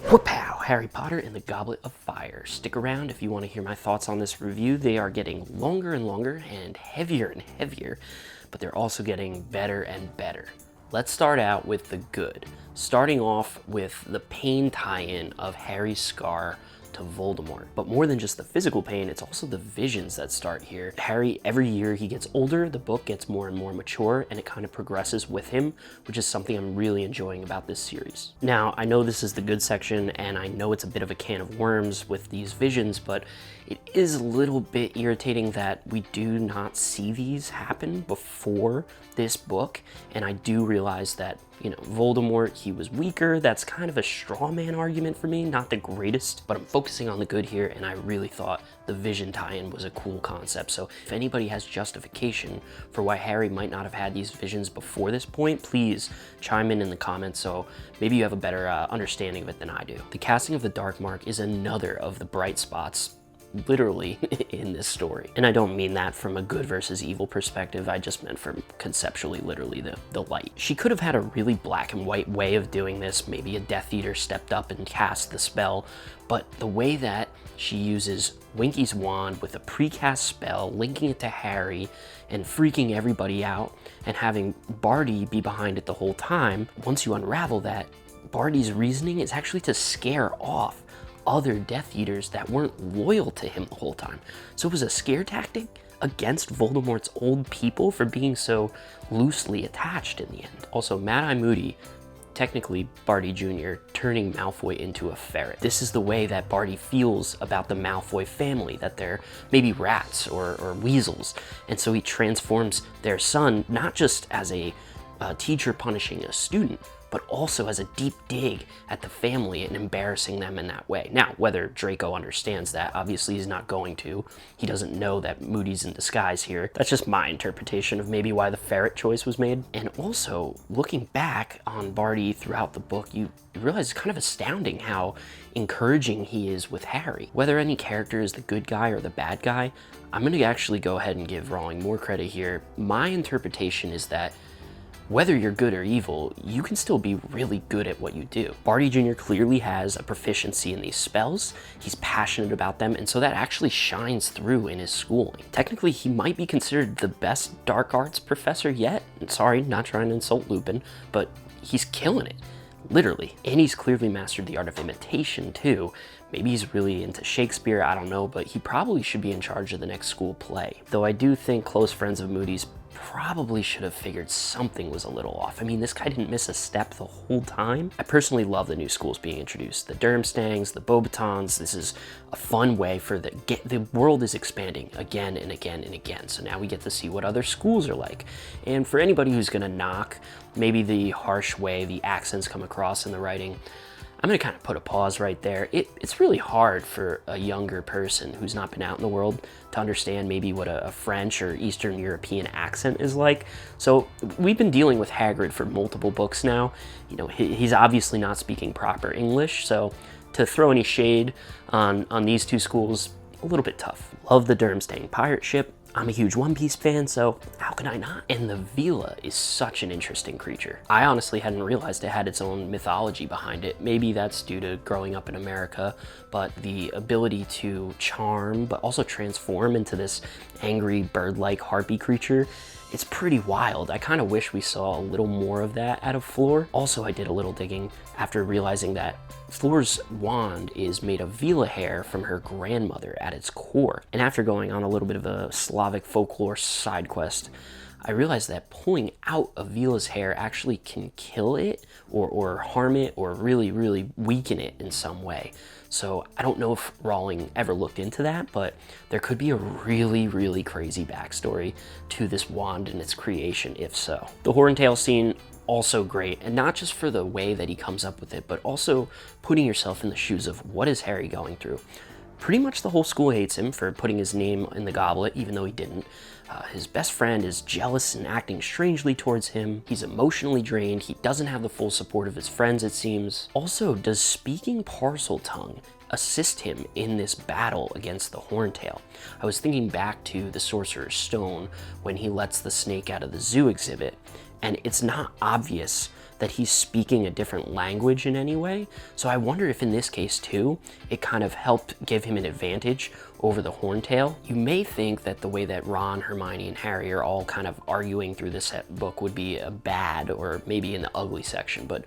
Whoop-pow! Harry Potter and the Goblet of Fire. Stick around if you want to hear my thoughts on this review. They are getting longer and longer and heavier, but they're also getting better and better. Let's start out with the good. Starting off with the pain tie-in of Harry's scar to Voldemort. But more than just the physical pain, it's also the visions that start here. Harry, every year he gets older, the book gets more and more mature, and it kind of progresses with him, which is something I'm really enjoying about this series. Now, I know this is the good section, and I know it's a bit of a can of worms with these visions, but it is a little bit irritating that we do not see these happen before this book, and I do realize that, you know, Voldemort, he was weaker. That's kind of a straw man argument for me, not the greatest, but I'm focusing on the good here, and I really thought the vision tie-in was a cool concept. So if anybody has justification for why Harry might not have had these visions before this point, please chime in the comments so maybe you have a better understanding of it than I do. The casting of the Dark Mark is another of the bright spots literally in this story. And I don't mean that from a good versus evil perspective, I just meant from conceptually, literally the light. She could have had a really black and white way of doing this. Maybe a Death Eater stepped up and cast the spell, but the way that she uses Winky's wand with a precast spell, linking it to Harry and freaking everybody out and having Barty be behind it the whole time, once you unravel that, Barty's reasoning is actually to scare off other Death Eaters that weren't loyal to him the whole time. So it was a scare tactic against Voldemort's old people for being so loosely attached in the end. Also, Mad-Eye Moody, technically Barty Jr., turning Malfoy into a ferret. This is the way that Barty feels about the Malfoy family, that they're maybe rats or weasels. And so he transforms their son not just as a teacher punishing a student, but also as a deep dig at the family and embarrassing them in that way. Now, whether Draco understands that, obviously he's not going to. He doesn't know that Moody's in disguise here. That's just my interpretation of maybe why the ferret choice was made. And also, looking back on Barty throughout the book, you realize it's kind of astounding how encouraging he is with Harry. Whether any character is the good guy or the bad guy, I'm gonna actually go ahead and give Rowling more credit here. My interpretation is that whether you're good or evil, you can still be really good at what you do. Barty Jr. clearly has a proficiency in these spells, he's passionate about them, and so that actually shines through in his schooling. Technically, he might be considered the best dark arts professor yet. Sorry, not trying to insult Lupin, but he's killing it, literally. And he's clearly mastered the art of imitation too. Maybe he's really into Shakespeare, I don't know, but he probably should be in charge of the next school play. Though I do think close friends of Moody's probably should have figured something was a little off. I mean, this guy didn't miss a step the whole time. I personally love the new schools being introduced. The Durmstangs, the Beauxbatons. This is a fun way for the world is expanding again and again and again. So now we get to see what other schools are like. And for anybody who's gonna knock maybe the harsh way the accents come across in the writing, I'm gonna kind of put a pause right there. It's really hard for a younger person who's not been out in the world to understand maybe what a French or Eastern European accent is like. So we've been dealing with Hagrid for multiple books now. You know, he's obviously not speaking proper English, so to throw any shade on these two schools, a little bit tough. Love the Durmstrang pirate ship. I'm a huge One Piece fan, so how can I not? And the Vila is such an interesting creature. I honestly hadn't realized it had its own mythology behind it. Maybe that's due to growing up in America, but the ability to charm, but also transform into this angry bird-like harpy creature, it's pretty wild. I kind of wish we saw a little more of that out of Floor. Also, I did a little digging after realizing that Floor's wand is made of Vila hair from her grandmother at its core. And after going on a little bit of a Slavic folklore side quest, I realized that pulling out of Vila's hair actually can kill it or harm it or really, really weaken it in some way. So I don't know if Rowling ever looked into that, but there could be a really, really crazy backstory to this wand and its creation, if so. The Horntail scene, also great, and not just for the way that he comes up with it, but also putting yourself in the shoes of what is Harry going through. Pretty much the whole school hates him for putting his name in the goblet, even though he didn't. His best friend is jealous and acting strangely towards him. He's emotionally drained. He doesn't have the full support of his friends, it seems. Also, does speaking Parseltongue assist him in this battle against the Horntail? I was thinking back to the Sorcerer's Stone when he lets the snake out of the zoo exhibit, and it's not obvious that he's speaking a different language in any way. So I wonder if in this case too, it kind of helped give him an advantage over the Horntail. You may think that the way that Ron, Hermione, and Harry are all kind of arguing through this book would be a bad or maybe in the ugly section, but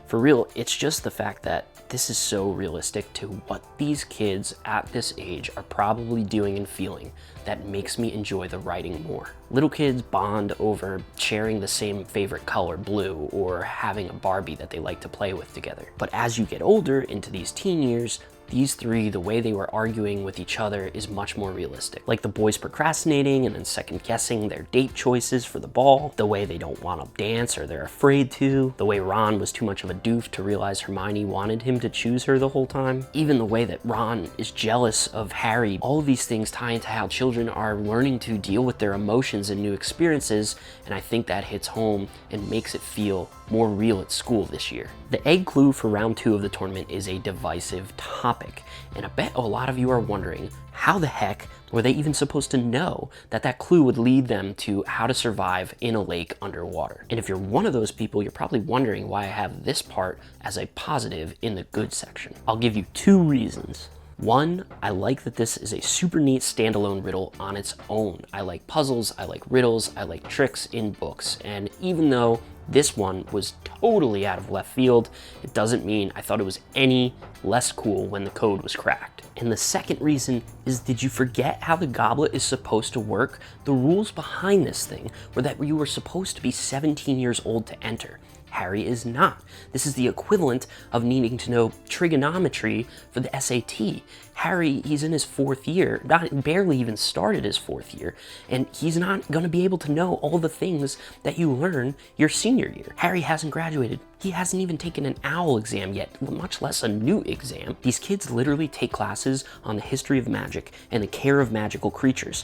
for real, it's just the fact that this is so realistic to what these kids at this age are probably doing and feeling that makes me enjoy the writing more. Little kids bond over sharing the same favorite color, blue, or having a Barbie that they like to play with together. But as you get older into these teen years, these three, the way they were arguing with each other is much more realistic. Like the boys procrastinating and then second guessing their date choices for the ball, the way they don't want to dance or they're afraid to, the way Ron was too much of a doof to realize Hermione wanted him to choose her the whole time, even the way that Ron is jealous of Harry. All of these things tie into how children are learning to deal with their emotions and new experiences, and I think that hits home and makes it feel more real at school this year. The egg clue for round 2 of the tournament is a divisive topic, and I bet a lot of you are wondering, how the heck were they even supposed to know that that clue would lead them to how to survive in a lake underwater? And if you're one of those people, you're probably wondering why I have this part as a positive in the good section. I'll give you 2 reasons. One, I like that this is a super neat standalone riddle on its own. I like puzzles, I like riddles, I like tricks in books, and even though this one was totally out of left field, it doesn't mean I thought it was any less cool when the code was cracked. And the second reason is, did you forget how the goblet is supposed to work? The rules behind this thing were that you were supposed to be 17 years old to enter. Harry is not. This is the equivalent of needing to know trigonometry for the SAT. Harry, he's in his 4th year, barely even started his 4th year, and he's not going to be able to know all the things that you learn your senior year. Harry hasn't graduated. He hasn't even taken an OWL exam yet, much less a new exam. These kids literally take classes on the history of magic and the care of magical creatures,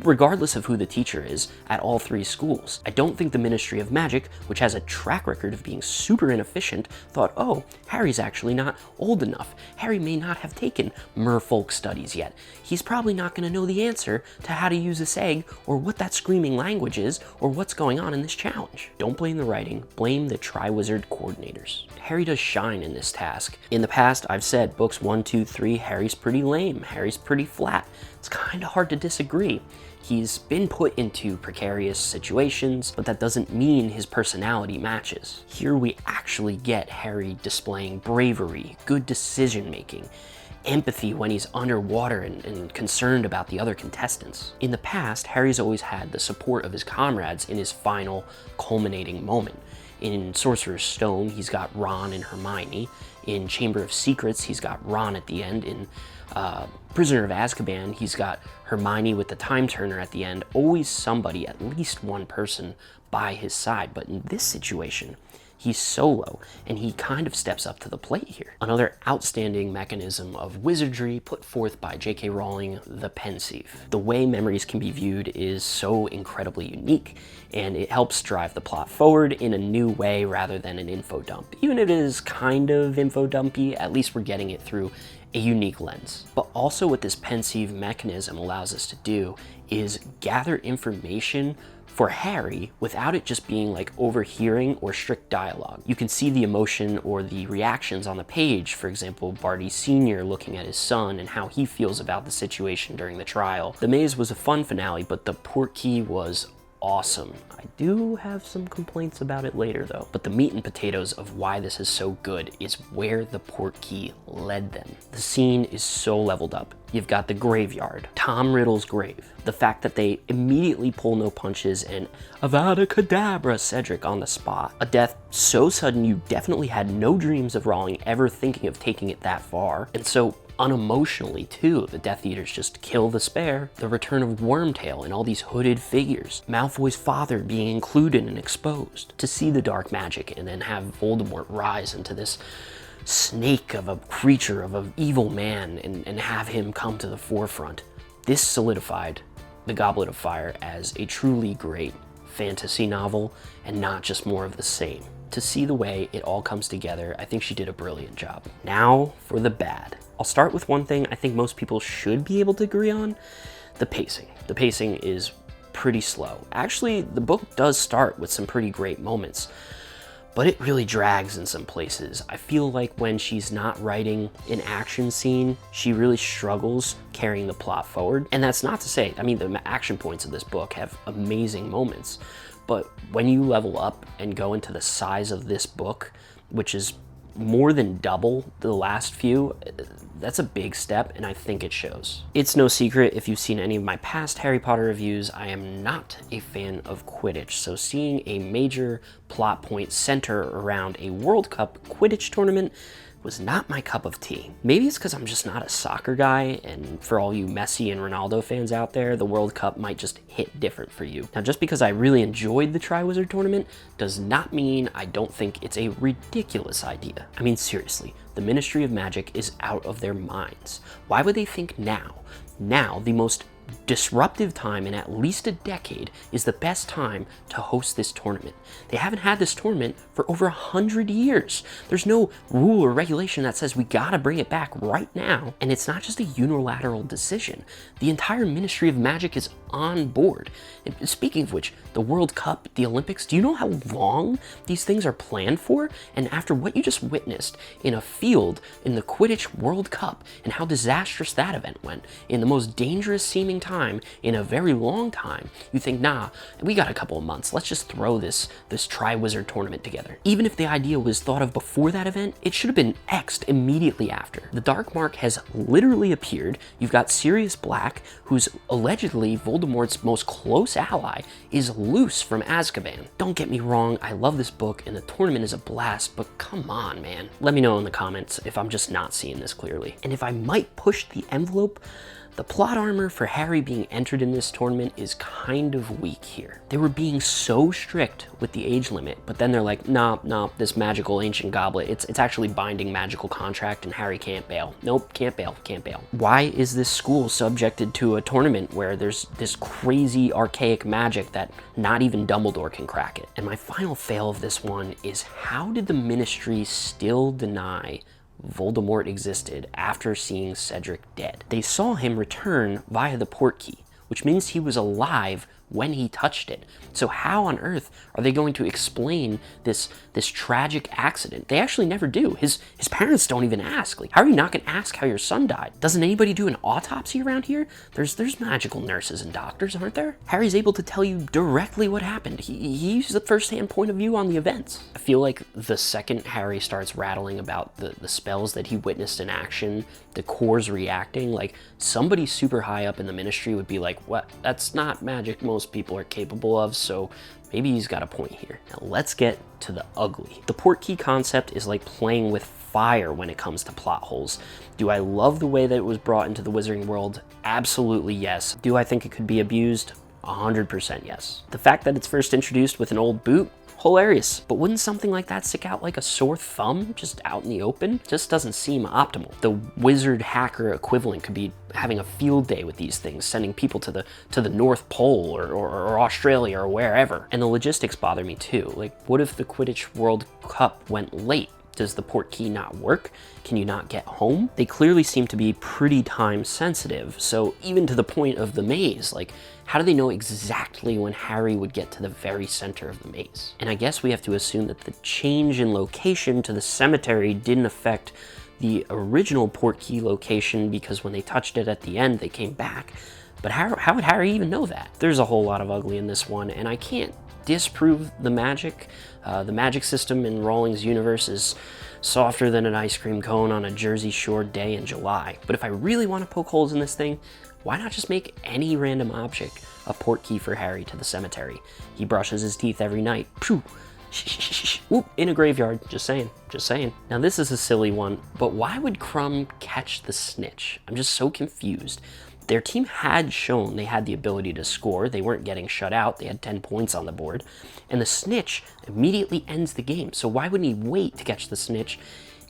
regardless of who the teacher is, at all 3 schools. I don't think the Ministry of Magic, which has a track record of being super inefficient, thought, oh, Harry's actually not old enough. Harry may not have taken merfolk studies yet. He's probably not going to know the answer to how to use this egg, or what that screaming language is, or what's going on in this challenge. Don't blame the writing, blame the Triwizard coordinators. Harry does shine in this task. In the past, I've said books 1, 2, 3, Harry's pretty lame, Harry's pretty flat. It's kind of hard to disagree. He's been put into precarious situations, but that doesn't mean his personality matches. Here we actually get Harry displaying bravery, good decision making, empathy when he's underwater and concerned about the other contestants. In the past, Harry's always had the support of his comrades in his final culminating moment. In Sorcerer's Stone, he's got Ron and Hermione. In Chamber of Secrets, he's got Ron at the end. In Prisoner of Azkaban, he's got Hermione with the time turner at the end. Always somebody, at least one person by his side. But in this situation, he's solo, and he kind of steps up to the plate here. Another outstanding mechanism of wizardry put forth by J.K. Rowling, the Pensieve. The way memories can be viewed is so incredibly unique, and it helps drive the plot forward in a new way rather than an info dump. Even if it is kind of info dumpy, at least we're getting it through a unique lens. But also what this Pensieve mechanism allows us to do is gather information for Harry without it just being like overhearing or strict dialogue. You can see the emotion or the reactions on the page. For example, Barty Sr. looking at his son and how he feels about the situation during the trial. The maze was a fun finale, but the portkey was awesome. I do have some complaints about it later though, but the meat and potatoes of why this is so good is where the portkey led them. The scene is so leveled up. You've got the graveyard, Tom Riddle's grave, the fact that they immediately pull no punches and Avada Kedavra Cedric on the spot. A death so sudden you definitely had no dreams of Rowling ever thinking of taking it that far, and so unemotionally too, the Death Eaters just kill the spare. The return of Wormtail and all these hooded figures. Malfoy's father being included and exposed. To see the dark magic and then have Voldemort rise into this snake of a creature, of an evil man, and have him come to the forefront. This solidified the Goblet of Fire as a truly great fantasy novel and not just more of the same. To see the way it all comes together, I think she did a brilliant job. Now for the bad. I'll start with one thing I think most people should be able to agree on, the pacing. The pacing is pretty slow. Actually, the book does start with some pretty great moments, but it really drags in some places. I feel like when she's not writing an action scene, she really struggles carrying the plot forward. And that's not to say, I mean, the action points of this book have amazing moments, but when you level up and go into the size of this book, which is more than double the last few, that's a big step, and I think it shows. It's no secret, if you've seen any of my past Harry Potter reviews, I am not a fan of Quidditch, so seeing a major plot point center around a World Cup Quidditch tournament was not my cup of tea. Maybe it's because I'm just not a soccer guy, and for all you Messi and Ronaldo fans out there, the World Cup might just hit different for you. Now, just because I really enjoyed the Triwizard Tournament does not mean I don't think it's a ridiculous idea. I mean, seriously, the Ministry of Magic is out of their minds. Why would they think now, the most disruptive time in at least a decade, is the best time to host this tournament? They haven't had this tournament for over 100 years. There's no rule or regulation that says we gotta bring it back right now, and it's not just a unilateral decision. The entire Ministry of Magic is on board. And speaking of which, the World Cup, the Olympics, do you know how long these things are planned for? And after what you just witnessed in a field in the Quidditch World Cup and how disastrous that event went, in the most dangerous seeming time in a very long time, you think, nah, we got a couple of months, let's just throw this Triwizard Tournament together. Even if the idea was thought of before that event, it should have been X'd immediately after. The Dark Mark has literally appeared. You've got Sirius Black, who's allegedly Voldemort's most close ally, is loose from Azkaban. Don't get me wrong, I love this book and the tournament is a blast, but come on, man. Let me know in the comments if I'm just not seeing this clearly. And if I might push the envelope, the plot armor for Harry being entered in this tournament is kind of weak here. They were being so strict with the age limit, but then they're like, nah, this magical ancient goblet, it's actually binding magical contract and Harry can't bail. Nope, can't bail. Why is this school subjected to a tournament where there's this crazy archaic magic that not even Dumbledore can crack it? And my final fail of this one is, how did the Ministry still deny Voldemort existed after seeing Cedric dead? They saw him return via the portkey, which means he was alive when he touched it. So how on earth are they going to explain this tragic accident? They actually never do. His parents don't even ask. Like, how are you not gonna ask how your son died? Doesn't anybody do an autopsy around here? There's magical nurses and doctors, aren't there? Harry's able to tell you directly what happened. He used the first-hand point of view on the events. I feel like the second Harry starts rattling about the spells that he witnessed in action, the cores reacting, like somebody super high up in the Ministry would be like, what? That's not magic most people are capable of, so maybe he's got a point here. Now let's get to the ugly. The portkey concept is like playing with fire when it comes to plot holes. Do I love the way that it was brought into the Wizarding world? Absolutely yes. Do I think it could be abused? 100% yes. The fact that it's first introduced with an old boot, hilarious. But wouldn't something like that stick out like a sore thumb just out in the open? Just doesn't seem optimal. The wizard hacker equivalent could be having a field day with these things, sending people to the North Pole or Australia or wherever. And the logistics bother me too. Like, what if the Quidditch World Cup went late? Does the portkey not work? Can you not get home? They clearly seem to be pretty time sensitive. So even to the point of the maze, like, how do they know exactly when Harry would get to the very center of the maze? And I guess we have to assume that the change in location to the cemetery didn't affect the original portkey location, because when they touched it at the end, they came back. But how would Harry even know that? There's a whole lot of ugly in this one, and I can't disprove the magic. The magic system in Rowling's universe is softer than an ice cream cone on a Jersey Shore day in July. But if I really want to poke holes in this thing, why not just make any random object a portkey for Harry to the cemetery? He brushes his teeth every night. Phew. Whoop, in a graveyard. Just saying. Now this is a silly one, but why would Crumb catch the snitch? I'm just so confused. Their team had shown they had the ability to score. They weren't getting shut out. They had 10 points on the board. And the snitch immediately ends the game. So why wouldn't he wait to catch the snitch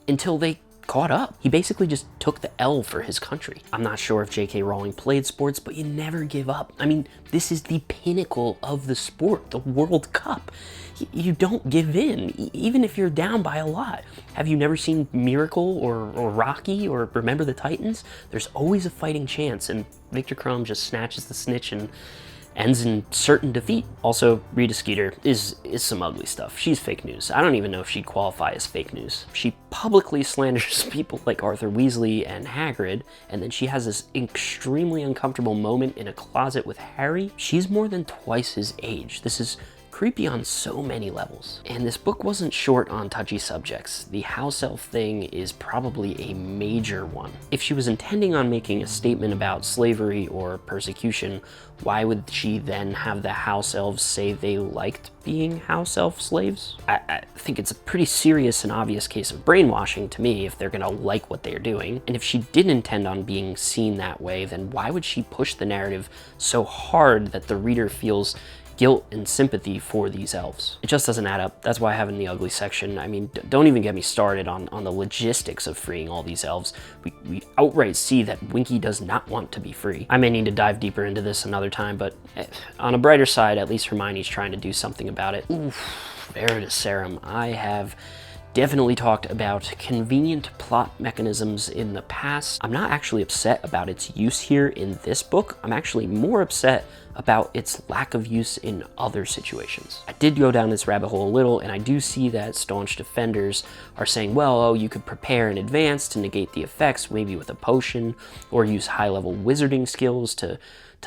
until they caught up? He basically just took the L for his country. I'm not sure if J.K. Rowling played sports, but you never give up. I mean, this is the pinnacle of the sport, the World Cup. You don't give in, even if you're down by a lot. Have you never seen Miracle or Rocky or Remember the Titans? There's always a fighting chance, and Victor Crumb just snatches the snitch and ends in certain defeat. Also, Rita Skeeter is some ugly stuff. She's fake news. I don't even know if she'd qualify as fake news. She publicly slanders people like Arthur Weasley and Hagrid, and then she has this extremely uncomfortable moment in a closet with Harry. She's more than twice his age. This is creepy on so many levels. And this book wasn't short on touchy subjects. The house elf thing is probably a major one. If she was intending on making a statement about slavery or persecution, why would she then have the house elves say they liked being house elf slaves? I think it's a pretty serious and obvious case of brainwashing to me if they're gonna like what they're doing. And if she didn't intend on being seen that way, then why would she push the narrative so hard that the reader feels guilt and sympathy for these elves? It just doesn't add up. That's why I have it in the ugly section. I mean, don't even get me started on the logistics of freeing all these elves. We outright see that Winky does not want to be free. I may need to dive deeper into this another time, but on a brighter side, at least Hermione's trying to do something about it. Oof, Veritaserum. I have definitely talked about convenient plot mechanisms in the past. I'm not actually upset about its use here in this book. I'm actually more upset about its lack of use in other situations. I did go down this rabbit hole a little, and I do see that staunch defenders are saying, well, oh, you could prepare in advance to negate the effects, maybe with a potion, or use high-level wizarding skills to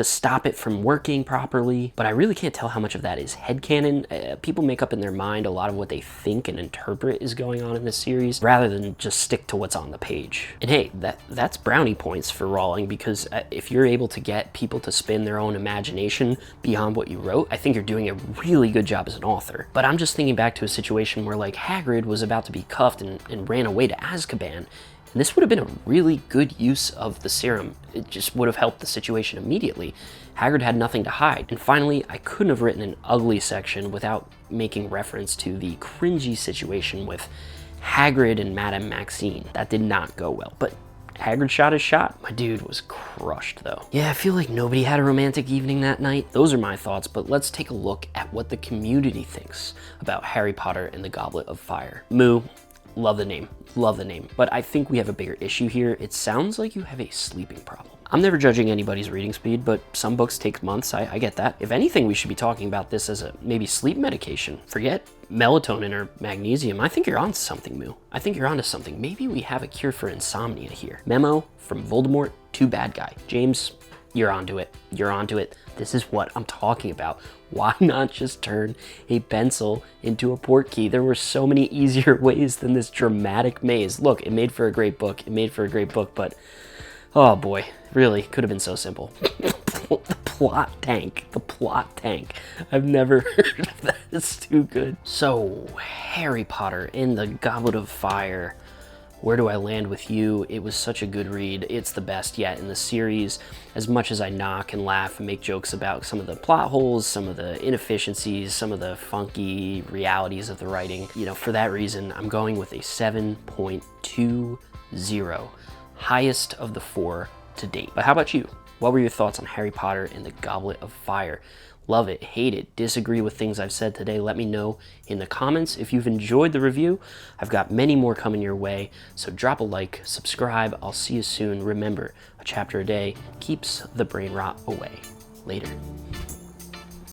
stop it from working properly. But I really can't tell how much of that is headcanon. People make up in their mind a lot of what they think and interpret is going on in this series, rather than just stick to what's on the page. And hey, that's brownie points for Rowling, because if you're able to get people to spin their own imagination beyond what you wrote, I think you're doing a really good job as an author. But I'm just thinking back to a situation where like Hagrid was about to be cuffed and ran away to Azkaban. And this would have been a really good use of the serum. It just would have helped the situation immediately. Hagrid had nothing to hide. And finally, I couldn't have written an ugly section without making reference to the cringy situation with Hagrid and Madame Maxine. That did not go well, but Hagrid shot his shot. My dude was crushed though. Yeah, I feel like nobody had a romantic evening that night. Those are my thoughts, but let's take a look at what the community thinks about Harry Potter and the Goblet of Fire. Moo, love the name, but I think we have a bigger issue here. It sounds like you have a sleeping problem. I'm never judging anybody's reading speed, but some books take months, I get that. If anything, we should be talking about this as a maybe sleep medication. Forget melatonin or magnesium. I think you're onto something, Moo. I think you're onto something. Maybe we have a cure for insomnia here. Memo from Voldemort to bad guy. James, you're onto it. You're onto it. This is what I'm talking about. Why not just turn a pencil into a portkey? There were so many easier ways than this dramatic maze. Look, it made for a great book. It made for a great book, but oh boy, really could have been so simple. The plot tank. I've never heard of that. It's too good. So, Harry Potter and the Goblet of Fire. Where do I land with you? It was such a good read. It's the best yet in the series. As much as I knock and laugh and make jokes about some of the plot holes, some of the inefficiencies, some of the funky realities of the writing, you know, for that reason, I'm going with a 7.20. Highest of the 4 to date. But how about you? What were your thoughts on Harry Potter and the Goblet of Fire? Love it, hate it, disagree with things I've said today? Let me know in the comments. If you've enjoyed the review, I've got many more coming your way, so drop a like, subscribe. I'll see you soon. Remember, a chapter a day keeps the brain rot away. Later.